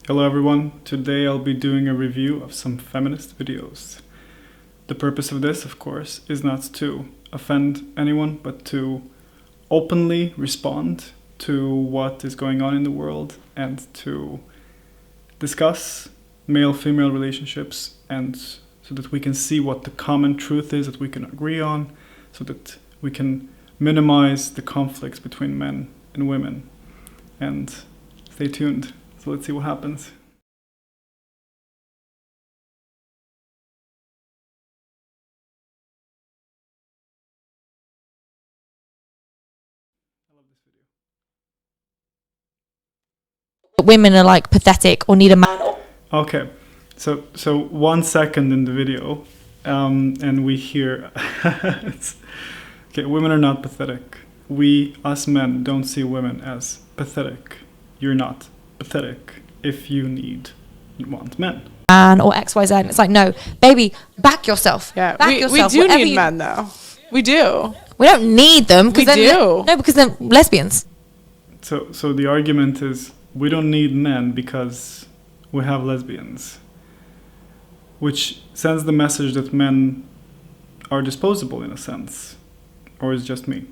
Hello everyone, today I'll be doing a review of some feminist videos. The purpose of this, of course, is not to offend anyone, but to openly respond to what is going on in the world and to discuss male-female relationships, and so that we can see what the common truth is that we can agree on, so that we can minimize the conflicts between men and women. And stay tuned. So let's see what happens. I love this video. Women are like pathetic or need a man. Okay, so 1 second in the video, and we hear, okay, women are not pathetic. We, us men, don't see women as pathetic. You're not pathetic if you want men. Man or XYZ. And it's like, no, baby, back yourself. Yeah, back we yourself. do need men though. We do. We don't need them. We do. No, because they're lesbians. So the argument is we don't need men because we have lesbians, which sends the message that men are disposable in a sense, or is just me.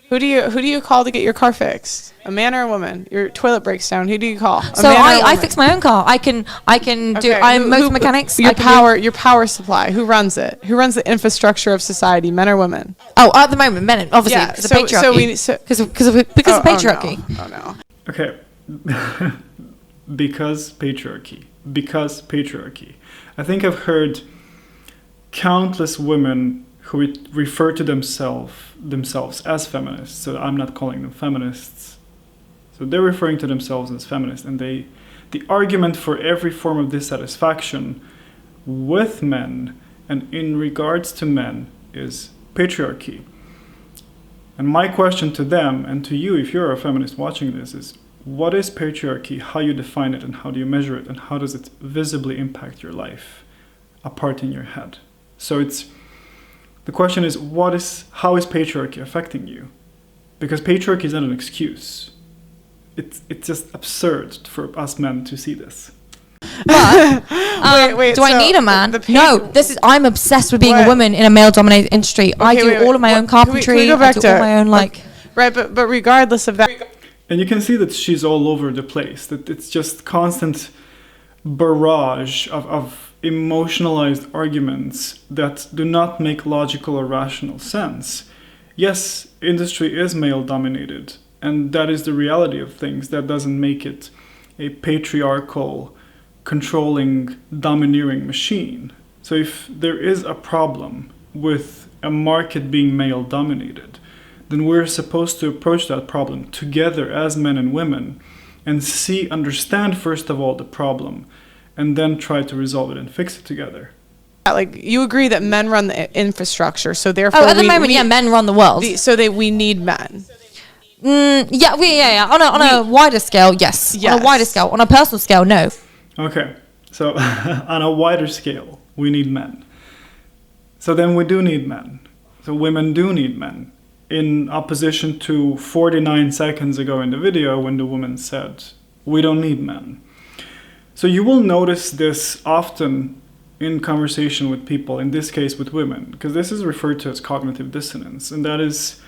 Who do you call to get your car fixed? A man or a woman? Your toilet breaks down. Who do you call? So I fix my own car. I can do. I'm motor mechanics. Your power supply. Who runs it? Who runs the infrastructure of society? Men or women? Oh, at the moment, men, obviously, because of patriarchy. Because of patriarchy. Oh no. Okay, because patriarchy. I think I've heard countless women who refer to themselves as feminists. So I'm not calling them feminists. So they're referring to themselves as feminists, and the argument for every form of dissatisfaction with men and in regards to men is patriarchy. And my question to them and to you, if you're a feminist watching this, is what is patriarchy, how you define it, and how do you measure it, and how does it visibly impact your life apart in your head? So the question is, how is patriarchy affecting you? Because patriarchy is not an excuse. It's just absurd for us men to see this. But, wait, do I need a man? No, I'm obsessed with being a woman in a male-dominated industry. I do all of my own carpentry. Can we go back I do all my own Right, but regardless of that. And you can see that she's all over the place. That it's just constant barrage of emotionalized arguments that do not make logical or rational sense. Yes, industry is male-dominated, and that is the reality of things. That doesn't make it a patriarchal, controlling, domineering machine. So if there is a problem with a market being male-dominated, then we're supposed to approach that problem together as men and women and understand first of all the problem, and then try to resolve it and fix it together. Like, you agree that men run the infrastructure, so therefore at the moment, men run the world. We need men. Yeah. On a wider scale, yes. On a wider scale. On a personal scale, no. Okay, so on a wider scale, we need men. So then we do need men. So women do need men. In opposition to 49 seconds ago in the video when the woman said, we don't need men. So you will notice this often in conversation with people, in this case with women, because this is referred to as cognitive dissonance, and that is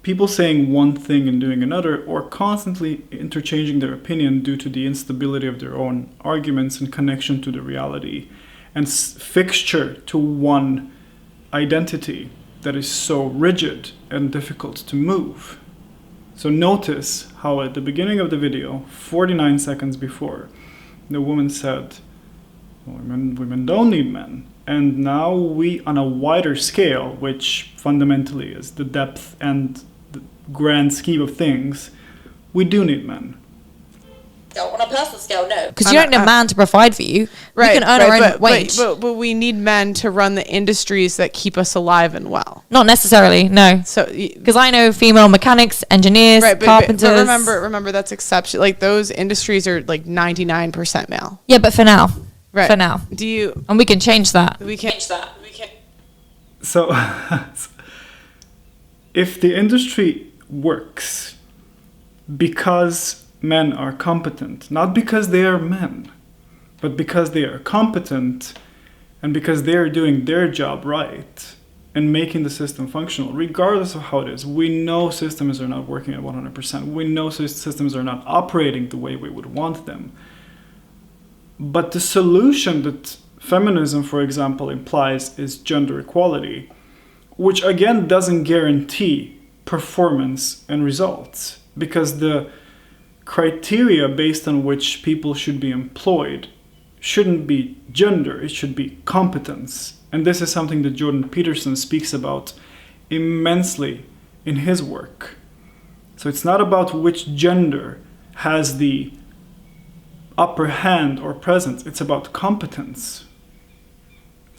people saying one thing and doing another, or constantly interchanging their opinion due to the instability of their own arguments and connection to the reality and fixture to one identity that is so rigid and difficult to move. So notice how at the beginning of the video, 49 seconds before, the woman said, women don't need men. And now we, on a wider scale, which fundamentally is the depth and the grand scheme of things, we do need men. On a personal scale, no. Because you don't need a man to provide for you. Right, we can earn our own wage. But we need men to run the industries that keep us alive and well. Not necessarily, no. So, because I know female mechanics, engineers, carpenters. But remember that's exception. Like, those industries are like 99% male. Yeah, but for now. Right. For now. And we can change that. We can change that. So, if the industry works because men are competent, not because they are men, but because they are competent and because they are doing their job right and making the system functional, regardless of how it is. We know systems are not working at 100%. We know systems are not operating the way we would want them. But the solution that feminism, for example, implies is gender equality, which again doesn't guarantee performance and results, because the criteria based on which people should be employed shouldn't be gender, it should be competence. And this is something that Jordan Peterson speaks about immensely in his work. So it's not about which gender has the upper hand or presence, it's about competence.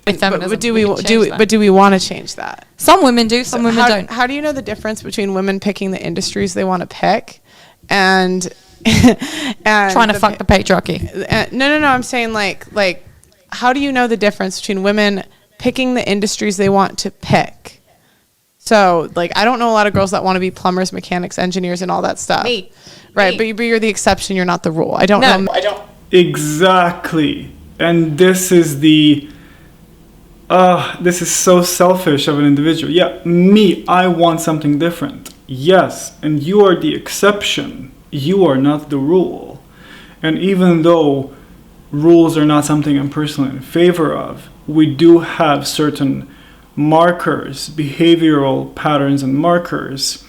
But do we want to change that? Some women do, some women don't. How do you know the difference between women picking the industries they want to pick and trying to fuck the patriarchy? No. I'm saying like how do you know the difference between women picking the industries they want to pick? So like I don't know a lot of girls that want to be plumbers, mechanics, engineers, and all that stuff. Me. Right, me. But you're the exception. You're not the rule. I don't know. Exactly, and this is this is so selfish of an individual. Yeah, me, I want something different. Yes, and you are the exception. You are not the rule. And even though rules are not something I'm personally in favor of, we do have certain markers, behavioral patterns and markers,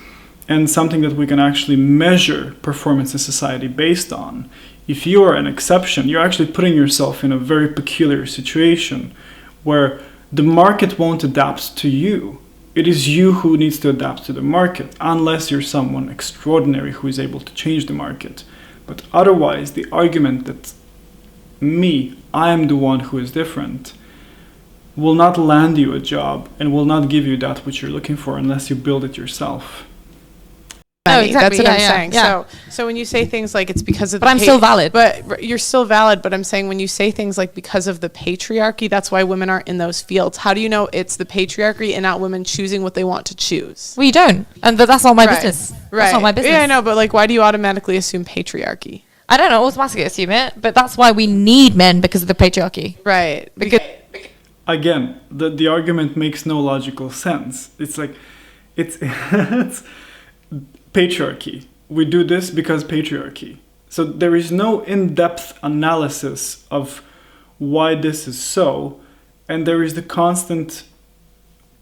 and something that we can actually measure performance in society based on. If you are an exception, you're actually putting yourself in a very peculiar situation where the market won't adapt to you. It is you who needs to adapt to the market, unless you're someone extraordinary who is able to change the market. But otherwise, the argument that I am the one who is different, will not land you a job and will not give you that which you're looking for unless you build it yourself. No, exactly. That's what I'm saying. Yeah. So when you say things like it's because of but I'm still valid. But you're still valid. But I'm saying when you say things like because of the patriarchy, that's why women aren't in those fields. How do you know it's the patriarchy and not women choosing what they want to choose? Well, you don't. And that's not my business. Right. That's not my business. Yeah, I know. But like, why do you automatically assume patriarchy? I don't know. Automatically assume it. But that's why we need men, because of the patriarchy. Right. Because again, the argument makes no logical sense. It's like, it's patriarchy. We do this because patriarchy. So there is no in-depth analysis of why this is so, and there is the constant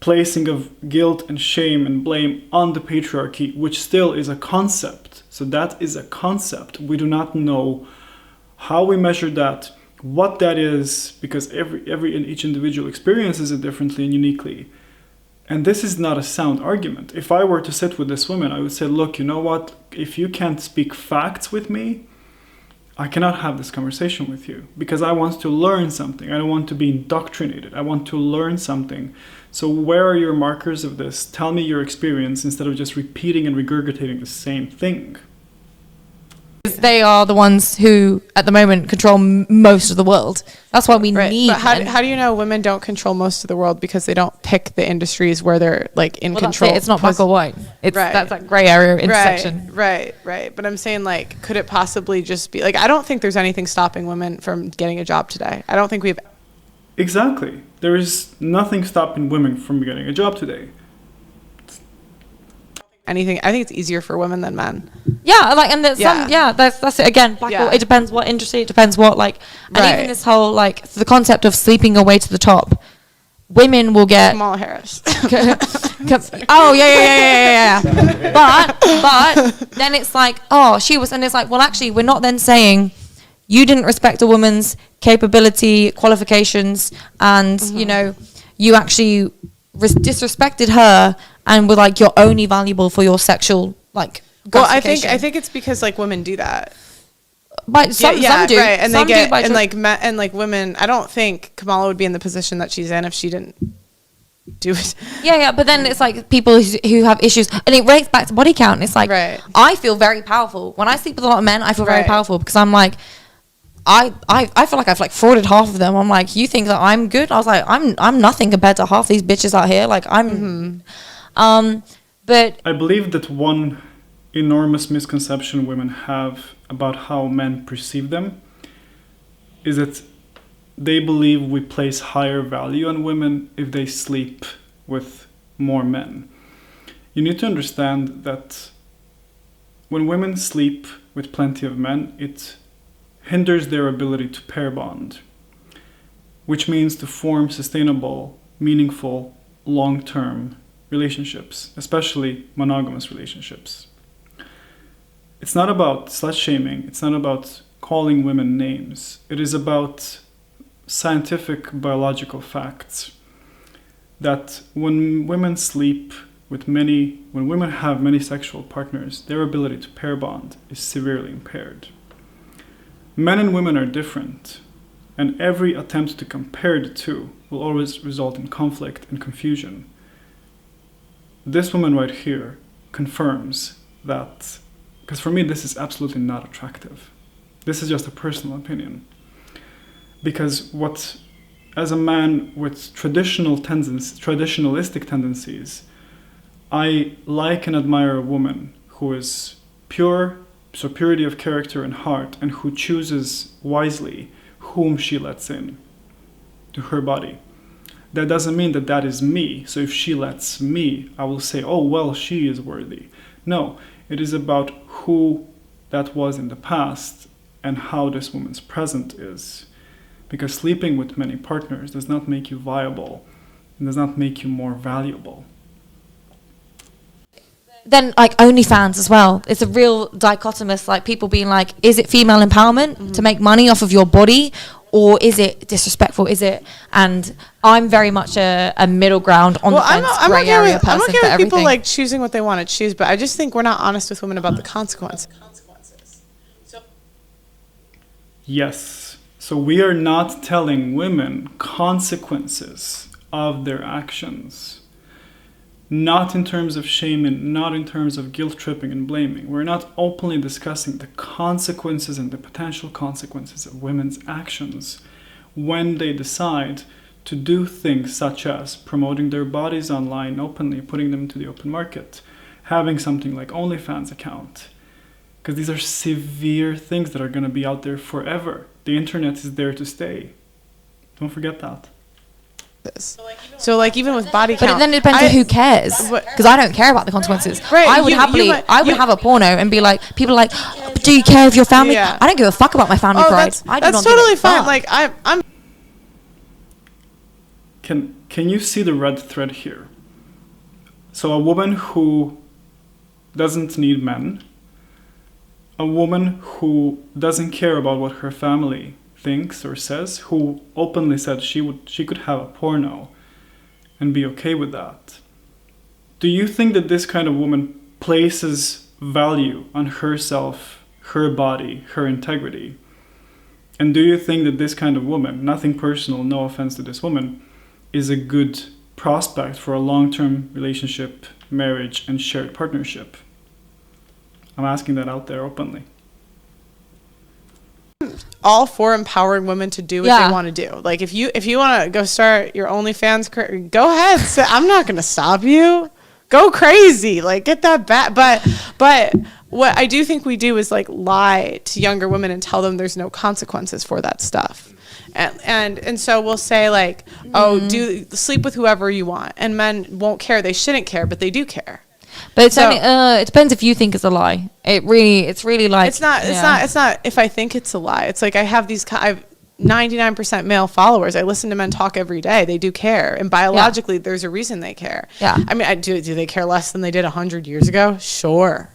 placing of guilt and shame and blame on the patriarchy, which still is a concept. So that is a concept. We do not know how we measure that, what that is, because each individual experiences it differently and uniquely. And this is not a sound argument. If I were to sit with this woman, I would say, look, you know what? If you can't speak facts with me, I cannot have this conversation with you, because I want to learn something. I don't want to be indoctrinated. I want to learn something. So where are your markers of this? Tell me your experience instead of just repeating and regurgitating the same thing. They are the ones who, at the moment, control most of the world. That's why we need. But how do you know women don't control most of the world because they don't pick the industries where they're like in control? That's it. It's not black or white. It's that's that gray area intersection. Right. But I'm saying, like, could it possibly just be like, I don't think there's anything stopping women from getting a job today. I don't think we've. Exactly. There is nothing stopping women from getting a job today. Anything. I think it's easier for women than men. Yeah, like, and that's it again. Black or, it depends what industry. It depends what, like, and even this whole, like, the concept of sleeping your way to the top. Women will get Kamala Harris. Oh yeah. But then it's like, oh, she was, and it's like, well, actually, we're not then saying you didn't respect a woman's capability, qualifications, and you know, you actually disrespected her. And we're like, you're only valuable for your sexual, like, well, I think it's because, like, women do that. But some do, right? And some they get, do and like and like women. I don't think Kamala would be in the position that she's in if she didn't do it. Yeah. But then it's like people who have issues, and it relates back to body count. And it's like, I feel very powerful when I sleep with a lot of men. I feel very powerful because I'm like, I feel like I've, like, frauded half of them. I'm like, you think that I'm good? I was like, I'm nothing compared to half these bitches out here. Like, I'm. But I believe that one enormous misconception women have about how men perceive them is that they believe we place higher value on women if they sleep with more men. You need to understand that when women sleep with plenty of men, it hinders their ability to pair bond, which means to form sustainable, meaningful, long-term relationships, especially monogamous relationships. It's not about slut-shaming, it's not about calling women names. It is about scientific biological facts that when women sleep with when women have many sexual partners, their ability to pair bond is severely impaired. Men and women are different, and every attempt to compare the two will always result in conflict and confusion. This woman right here confirms that, because for me this is absolutely not attractive. This is just a personal opinion. Because as a man with traditionalistic tendencies, I like and admire a woman who is pure, so purity of character and heart, and who chooses wisely whom she lets in to her body. That doesn't mean that that is me. So if she lets me, I will say, oh, well, she is worthy. No, it is about who that was in the past and how this woman's present is. Because sleeping with many partners does not make you viable and does not make you more valuable. Then like OnlyFans as well. It's a real dichotomous, like people being like, is it female empowerment to make money off of your body, or is it disrespectful? Is it? And I'm very much a middle ground on the fence, gray area person. I'm okay with everything. people like choosing what they want to choose, but I just think we're not honest with women about the consequences. Yes. So we are not telling women consequences of their actions. Not in terms of shaming, not in terms of guilt tripping and blaming. We're not openly discussing the consequences and the potential consequences of women's actions when they decide to do things such as promoting their bodies online openly, putting them to the open market, having something like OnlyFans account. Because these are severe things that are going to be out there forever. The internet is there to stay. Don't forget that. So like even with body count, but then it depends on who cares, because I don't care about the consequences. Right, I would have a porno and be like, people are like, do you care of your family? Yeah. I don't give a fuck about my family pride. That's totally fine. Like I'm. Can you see the red thread here? So a woman who doesn't need men, a woman who doesn't care about what her family thinks or says, who openly said she could have a porno and be okay with that. Do you think that this kind of woman places value on herself, her body, her integrity? And do you think that this kind of woman, nothing personal, no offense to this woman, is a good prospect for a long-term relationship, marriage, and shared partnership? I'm asking that out there openly. All for empowering women to do what they want to do. Like if you want to go start your OnlyFans career, go ahead. I'm not going to stop you. Go crazy. Like get that back. But what I do think we do is like lie to younger women and tell them there's no consequences for that stuff. And so we'll say like, do sleep with whoever you want, and men won't care. They shouldn't care, but they do care. But it's only, it depends if you think it's a lie. It's really like it's not if I think it's a lie. It's like I have 99% male followers. I listen to men talk every day. They do care, and biologically, there's a reason they care. Yeah. I mean, do they care less than they did 100 years ago? Sure.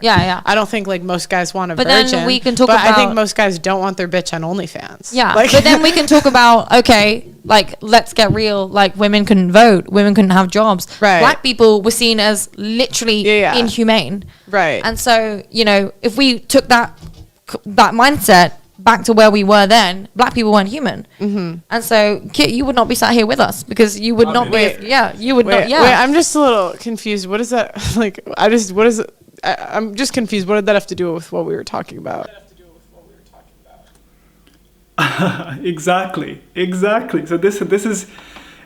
Yeah. I don't think like most guys want a but virgin. Then we can talk but about, I think most guys don't want their bitch on OnlyFans. Yeah. Like, but then we can talk about, okay, like let's get real. Like women couldn't vote, women couldn't have jobs. Right. Black people were seen as literally inhumane. Right. And so if we took that mindset back to where we were then, black people weren't human. Mm-hmm. And so Kit, you would not be sat here with us because you would not be. You would not. Yeah. Wait, I'm just a little confused. What is that? Like, what is it? I'm just confused. What did that have to do with what we were talking about? Exactly. So this is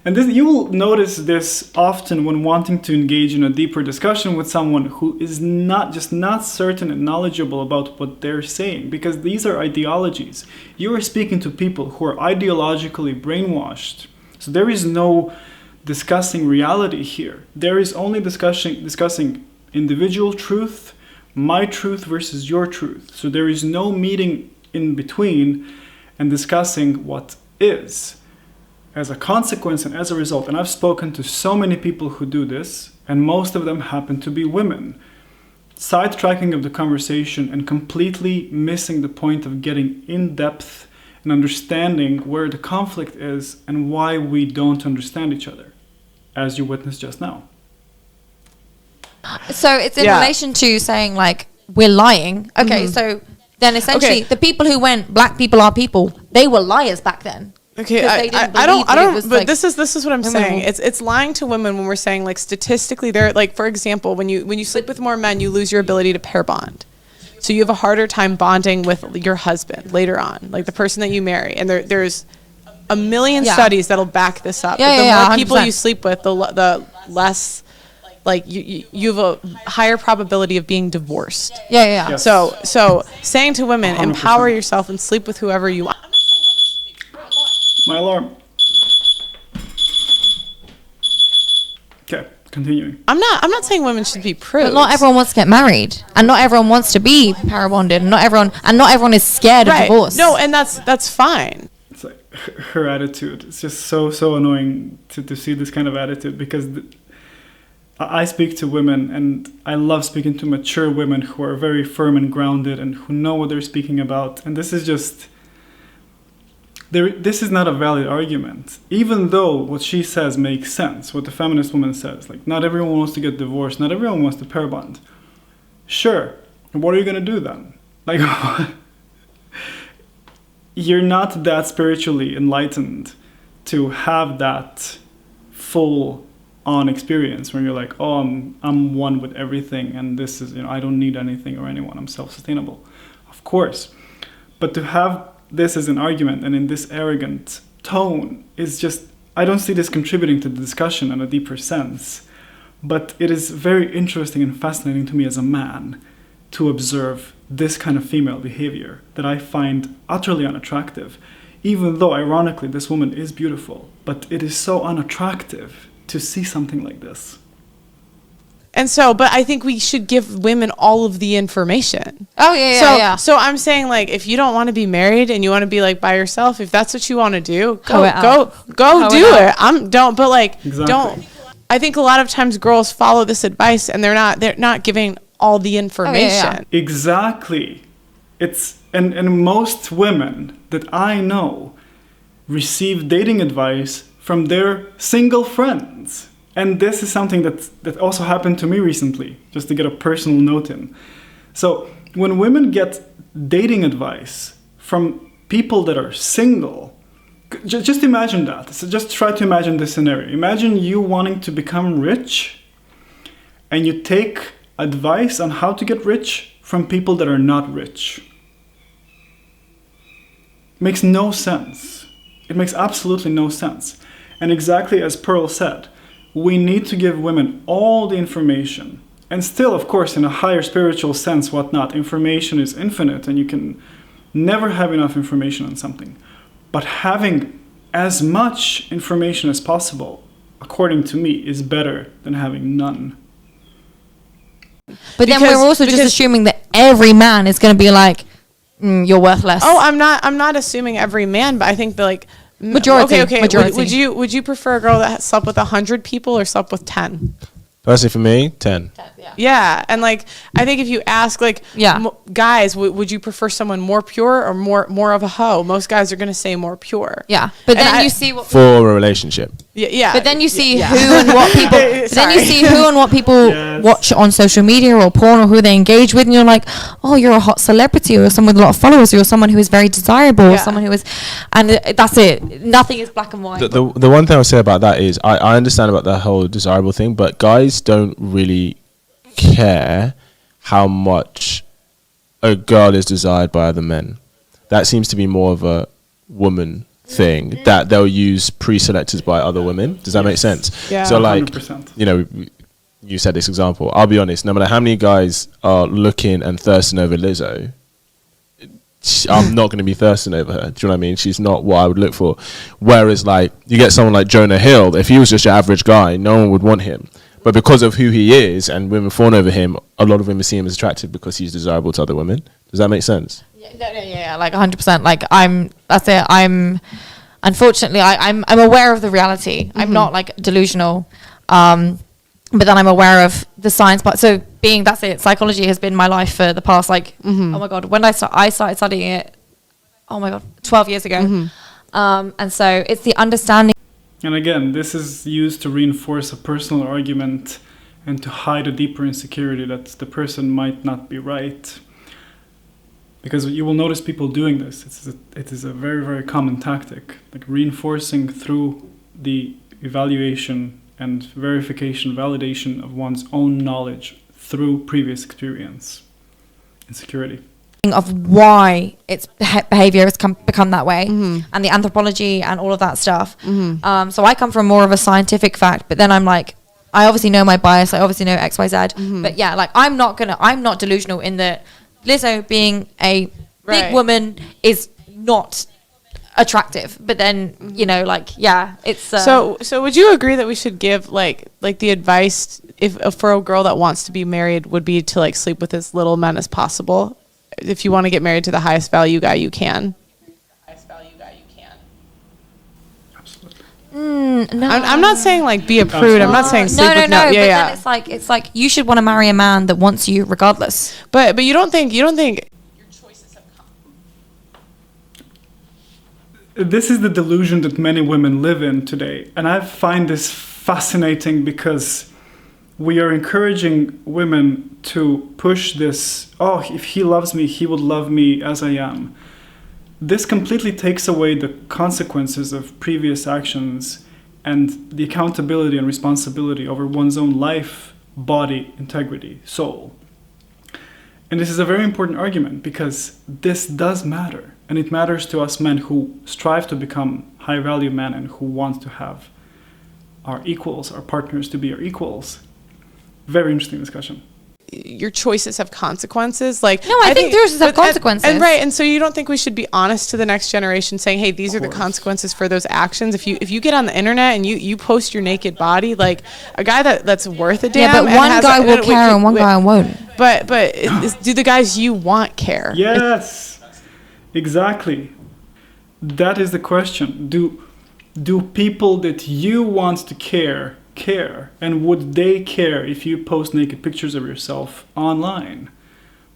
And this, you will notice this often when wanting to engage in a deeper discussion with someone who is not certain and knowledgeable about what they're saying, because these are ideologies. You are speaking to people who are ideologically brainwashed. So there is no discussing reality here. There is only discussing individual truth, my truth versus your truth. So there is no meeting in between and discussing what is. As a consequence and as a result, and I've spoken to so many people who do this, and most of them happen to be women, sidetracking of the conversation and completely missing the point of getting in depth and understanding where the conflict is and why we don't understand each other, as you witnessed just now. So it's in relation to saying like we're lying. Okay, so then essentially the people who went black people are people, they were liars back then. Okay, I don't, but like, this is what I'm saying. It's lying to women when we're saying like statistically, they're like, for example, when you sleep with more men, you lose your ability to pair bond. So you have a harder time bonding with your husband later on, like the person that you marry. And there's a million studies that'll back this up. Yeah, the more 100%. people you sleep with, the less like you have a higher probability of being divorced. Yeah. Yes. So saying to women, 100%. empower yourself and sleep with whoever you want. My alarm. Okay, continuing. I'm not saying women should be prudes. But not everyone wants to get married, and not everyone wants to be parabonded, and not everyone is scared of divorce. No, and that's fine. It's like her attitude. It's just so annoying to see this kind of attitude, because I speak to women, and I love speaking to mature women who are very firm and grounded and who know what they're speaking about. And this is just... This is not a valid argument, even though what she says makes sense, what the feminist woman says. Like, not everyone wants to get divorced, not everyone wants to pair bond. Sure, what are you going to do then? Like, you're not that spiritually enlightened to have that full-on experience where you're like, oh, I'm one with everything, and this is, I don't need anything or anyone, I'm self-sustainable. Of course. But to have this as an argument and in this arrogant tone is just, I don't see this contributing to the discussion in a deeper sense. But it is very interesting and fascinating to me as a man to observe this kind of female behavior that I find utterly unattractive, even though ironically this woman is beautiful. But it is so unattractive to see something like this. And so, but I think we should give women all of the information. Oh yeah. So I'm saying, like, if you don't want to be married and you want to be like by yourself, if that's what you want to do, go do it. Don't. I think a lot of times girls follow this advice and they're not giving all the information. Exactly. It's and most women that I know receive dating advice from their single friends. And this is something that also happened to me recently, just to get a personal note in. So when women get dating advice from people that are single, just imagine that. So just try to imagine this scenario. Imagine you wanting to become rich, and you take advice on how to get rich from people that are not rich. Makes no sense. It makes absolutely no sense. And exactly as Pearl said, we need to give women all the information. And still, of course, in a higher spiritual sense, whatnot, information is infinite and you can never have enough information on something. But having as much information as possible, according to me, is better than having none. But then we're also just assuming that every man is going to be like, you're worthless. Oh, I'm not assuming every man, but I think that like... Majority. Majority. Would you prefer a girl that slept with 100 people or slept with 10? Personally, for me, 10. Yeah, and like I think if you ask like guys, would you prefer someone more pure or more of a hoe? Most guys are going to say more pure. Yeah, but then you see what for a relationship. Yeah. But then you see who and what people. Then you see who and what people watch on social media or porn or who they engage with, and you're like, oh, you're a hot celebrity or someone with a lot of followers, or you're someone who is very desirable, or someone who is, and that's it. Nothing is black and white. The one thing I'll say about that is I understand about the whole desirable thing, but guys don't really care how much a girl is desired by other men. That seems to be more of a woman thing that they'll use pre-selected by other women. Does that make sense? Yeah. So like, 100%. you know, you said this example. I'll be honest, no matter how many guys are looking and thirsting over Lizzo, I'm not going to be thirsting over her. Do you know what I mean? She's not what I would look for. Whereas like, you get someone like Jonah Hill, if he was just your average guy, no one would want him. But because of who he is and women fawn over him, a lot of women see him as attractive because he's desirable to other women. Does that make sense? Yeah, like 100%. Like that's it. Unfortunately, I'm aware of the reality. I'm not like delusional. But then I'm aware of the science part. So that's it. Psychology has been my life for the past like, oh my God, when I started studying it, oh my God, 12 years ago. And so it's the understanding. And again, this is used to reinforce a personal argument and to hide a deeper insecurity that the person might not be right. Because you will notice people doing this. It is a very, very common tactic, like reinforcing through the evaluation and verification, validation of one's own knowledge through previous experience. Insecurity. Of why its behavior has become that way, and the anthropology and all of that stuff. So I come from more of a scientific fact, but then I'm like, I obviously know my bias. I obviously know X, Y, Z. But yeah, like I'm not delusional in that Lizzo being a big woman is not attractive. But then you know, like it's so would you agree that we should give like the advice if for a girl that wants to be married would be to like sleep with as little men as possible if you want to get married to the highest value guy you can? Absolutely. no. I'm not saying like be a prude. I'm not saying sleep with no. Yeah, but then it's like you should want to marry a man that wants you regardless. But you don't think your choices have come. This is the delusion that many women live in today. And I find this fascinating because we are encouraging women to push this, if he loves me, he would love me as I am. This completely takes away the consequences of previous actions and the accountability and responsibility over one's own life, body, integrity, soul. And this is a very important argument because this does matter. And it matters to us men who strive to become high-value men and who want to have our equals, our partners to be our equals. Very interesting discussion. Your choices have consequences. Like No, I think yours have consequences. And so you don't think we should be honest to the next generation saying, hey, these are the consequences for those actions. If you get on the internet and you post your naked body, like a guy that's worth a damn. Yeah, but one guy will care and one guy won't. But do the guys you want care? Yes, exactly. That is the question. Do people that you want to care? And would they care if you post naked pictures of yourself online?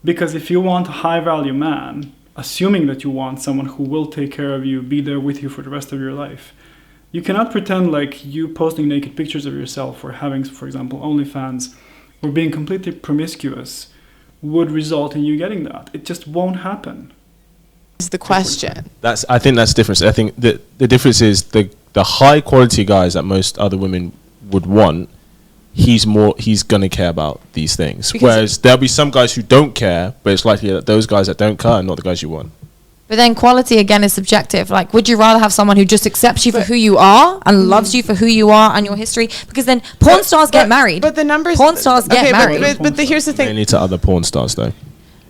Because if you want a high value man, assuming that you want someone who will take care of you, be there with you for the rest of your life, you cannot pretend like you posting naked pictures of yourself or having, for example, OnlyFans or being completely promiscuous would result in you getting that. It just won't happen. Is the question. I think that's the difference. I think the difference is the high quality guys that most other women would want, he's gonna care about these things. Because whereas there'll be some guys who don't care, but it's likely that those guys that don't care are not the guys you want. But then quality again is subjective. Like, would you rather have someone who just accepts you for who you are and loves you for who you are and your history? Because then porn stars get married. But the numbers. Porn stars get married. But here's the thing. Mainly to other porn stars though.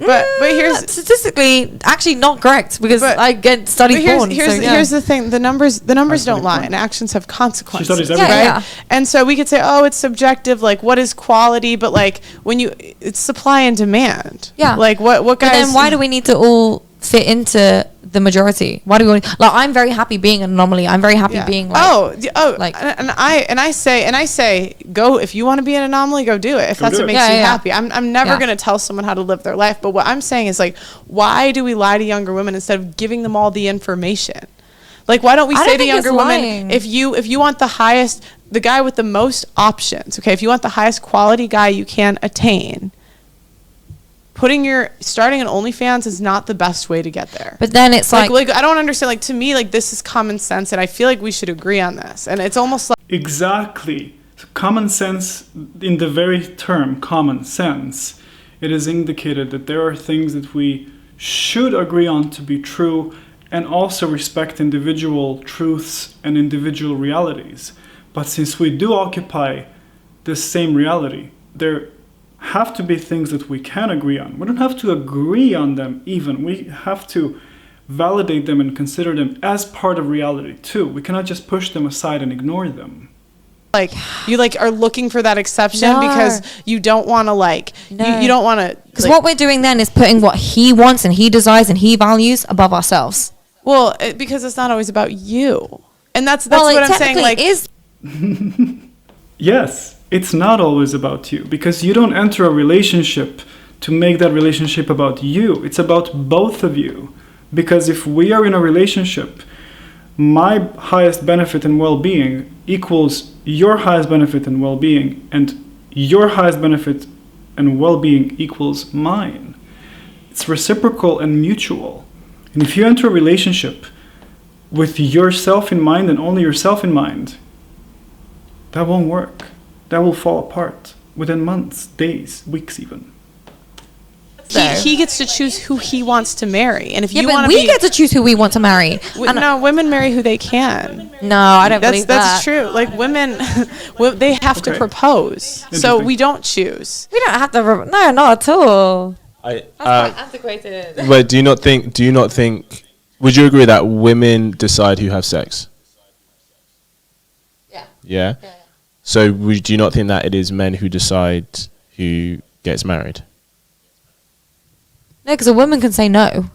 But here's statistically actually not correct because I get studied porn. Here's the thing: the numbers don't lie, and actions have consequences. She studies everything. Right? And so we could say, it's subjective. Like, what is quality? But like, it's supply and demand. Yeah. Like, what guys? But then why do we need to all fit into the majority? Why do we like? I'm very happy being an anomaly. I'm very happy being like like and I say go if you want to be an anomaly, go do it if that's what makes you happy. I'm never gonna tell someone how to live their life, but what I'm saying is like, why do we lie to younger women instead of giving them all the information? Like, why don't we say to younger women, if you want the guy with the most options, okay, if you want the highest quality guy you can attain, starting an OnlyFans is not the best way to get there. But then it's like I don't understand. Like, to me, like, this is common sense, and I feel like we should agree on this. And it's almost like exactly. So common sense, in the very term common sense, it is indicated that there are things that we should agree on to be true, and also respect individual truths and individual realities. But since we do occupy this same reality, there have to be things that we can agree on. We don't have to agree on them even. We have to validate them and consider them as part of reality too. We cannot just push them aside and ignore them. Like you like are looking for that exception No. because you don't want to like No. you don't want to Because what we're doing then is putting what he wants and he desires and he values above ourselves. well because it's not always about you, and that's Well, what it I'm saying. Like technically is. Yes, it's not always about you, because you don't enter a relationship to make that relationship about you. It's about both of you. Because if we are in a relationship, my highest benefit and well-being equals your highest benefit and well-being, and your highest benefit and well-being equals mine. It's reciprocal and mutual. And if you enter a relationship with yourself in mind and only yourself in mind, that won't work. That will fall apart within months, days, weeks even. he gets to choose who he wants to marry, and if Yeah, you but want to we get to choose who we want to marry. no, women marry who they can. No, I don't believe That's that. true. Like women, they have to Okay. propose, so Interesting. we don't choose. We don't have to. No, not at all. I, That's quite antiquated. but do you not think, would you agree that women decide who have sex? Yeah. Yeah? So do you not think that it is men who decide who gets married? No, because a woman can say no,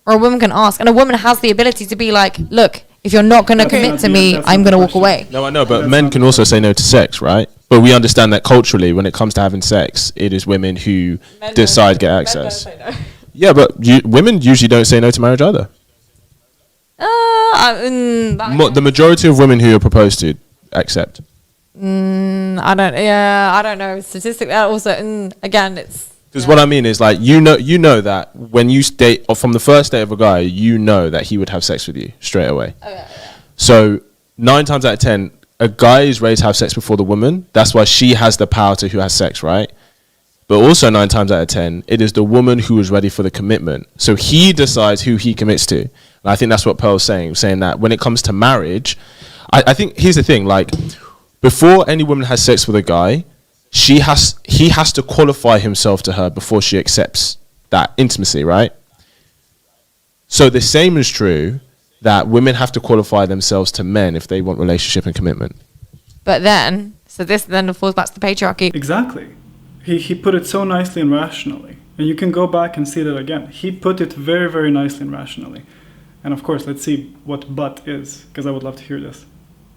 or a woman can ask, and a woman has the ability to be like, "Look, if you're not going to That's commit not to the- me, that's I'm not the going to walk question. away." No, I know, but That's men not can the also say no to sex, right? But we understand that culturally, when it comes to having sex, it is women who decide get access. Yeah, but women usually don't say no to marriage either. The majority of women who are proposed to accept. I don't. Yeah, I don't know. Statistically, also, again, it's. Because what I mean is, like, you know that when you date, or from the first date of a guy, you know that he would have sex with you straight away. Oh, yeah. So 9 times out of 10, a guy is ready to have sex before the woman. That's why she has the power to who has sex, right? But also 9 times out of 10, it is the woman who is ready for the commitment. So he decides who he commits to. And I think that's what Pearl's saying that when it comes to marriage, I think here's the thing, like, before any woman has sex with a guy, he has to qualify himself to her before she accepts that intimacy, right? So the same is true that women have to qualify themselves to men if they want relationship and commitment. But then, so this then falls back to the patriarchy. Exactly. He put it so nicely and rationally. And you can go back and see that again. He put it very, very nicely and rationally. And of course, let's see what "but" is, because I would love to hear this.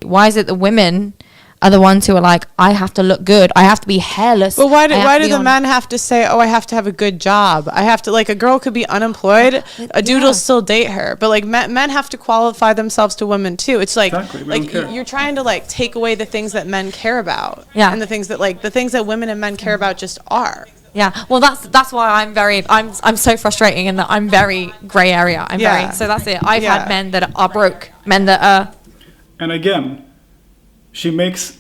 Why is it the women are the ones who are like, I have to look good, I have to be hairless? But why do I have to be the on-" men have to say, oh, I have to have a good job? I have to, like, a girl could be unemployed, a dude Yeah. will still date her. But, like, men have to qualify themselves to women, too. It's like, Exactly, we like don't care. you're trying to, like, take away the things that men care about. Yeah. And the things that women and men care about just are. Yeah, well, that's why I'm so frustrating in that I'm very grey area. So that's it. I've Yeah. had men that are broke, men that are. And again, she makes,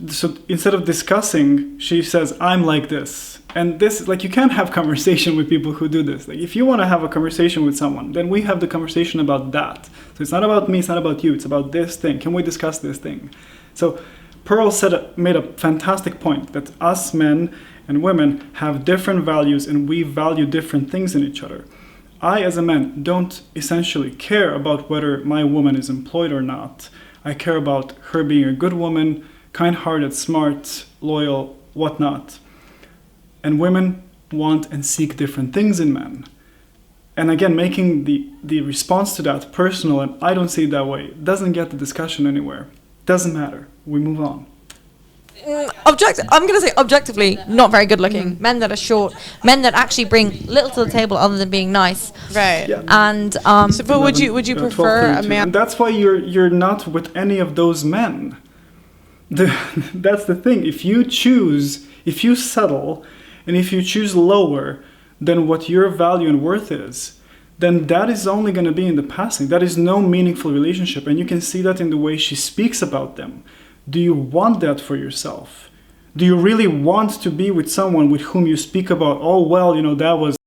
so instead of discussing, she says, I'm like this. And this, like, you can't have conversation with people who do this. Like, if you want to have a conversation with someone, then we have the conversation about that. So it's not about me, it's not about you, it's about this thing. Can we discuss this thing? So Pearl made a fantastic point that us men and women have different values and we value different things in each other. I, as a man, don't essentially care about whether my woman is employed or not. I care about her being a good woman, kind-hearted, smart, loyal, whatnot. And women want and seek different things in men. And again, making the response to that personal, and I don't see it that way, doesn't get the discussion anywhere. Doesn't matter. We move on. I'm going to say objectively not very good looking. Men that are short, men that actually bring little to the table other than being nice. Right. Yeah. And So, but would you 12, prefer a 32. man? And that's why you're not with any of those men. That's the thing. If you settle, and if you choose lower than what your value and worth is, then that is only going to be in the passing. That is no meaningful relationship. And you can see that in the way she speaks about them. Do you want that for yourself? Do you really want to be with someone with whom you speak about, oh, well, that was